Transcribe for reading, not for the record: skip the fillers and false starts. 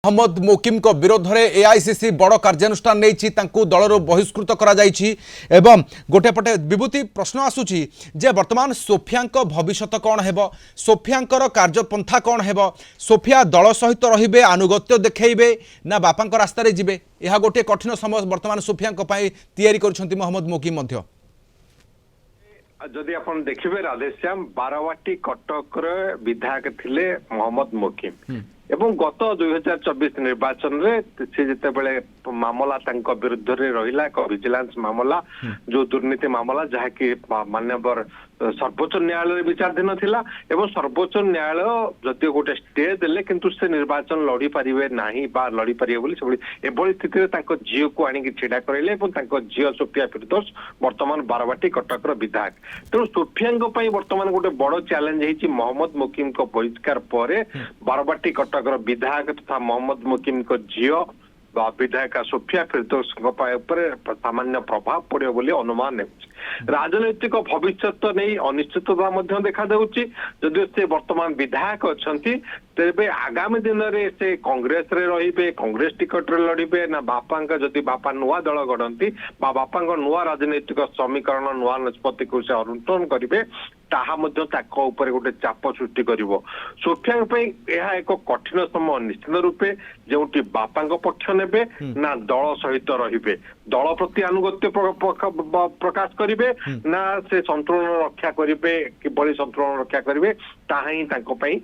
मोहम्मद मोकिम को विरोध में एआईसीसी बड़ कार्यानुष्ठान नहीं दलर बहिष्कृत एवं गोटे पटे विभूति प्रश्न आसूची जे वर्तमान सोफिया भविष्य कौन है सोफिया कार्यपंथा कौन है सोफिया दल सहित रे आनुगत्य देखते ना बापा रास्त जी यह गोटे कठिन समय वर्तमान सोफिया कर मोहम्मद मोकिम जदि अपन देखिए राधेश्याम बारवाटी कटक विधायक थिले मोहम्मद मोकिम एवं गत 2024 निर्वाचन रे से जिते बड़े मामला तांको विरुद्ध रे रहिला एक विजिलेंस मामला जो दुर्नीति मामला जहा कि मान्यवर सर्वोच्च न्यायालय विचाराधीन थिला एवं सर्वोच्च न्यायालय जदि गोटे स्टे देले किंतु से निर्वाचन लड़ी पारिबे नाही बा लड़ी पारिबे बोली से एभली स्थिति रे तांको जियो को आनी कि छिडा करैले एवं तांको जियो सोफिया फिरदौस वर्तमान बारवाटी कटक रो विधायक तेणु सोफिया पई वर्तमान गोटे बड़ चैलेंज हेछि मोहम्मद मोकिम को बहिष्कार परे बारवाटी कटक रो विधायक तथा मोहम्मद मोकिम को जियो विधायिका सोफिया फिरदौस सामान्य प्रभाव पड़े बोली अनुमान है राजनैतिक भविष्य नहीं अनिश्चितता देखा देउछि जदि से वर्तमान विधायक अच्छी तेरे आगामी दिन में से कांग्रेस रे रहिबे कांग्रेस टिकट रे लड़िबे ना बापा जदि बापा नुआ दल गढ़ती बापा नुआ राजनैतिक समीकरण नुआ निष्पत्ति को से अनुसरण करेंगे ताहा मध्य ताको ऊपर गोटे चाप सृष्टि करिवो सोफिया पई यह एक कठिन समय निश्चित रूपे जोटी बापा पक्ष नेबे ना दल सहित रहिबे दल प्रति अनुगत्य प्रकाश करिवे ना से संतुलन रक्षा करिवे किबळी संतुलन रक्षा करिवे ताहा ही ताको पई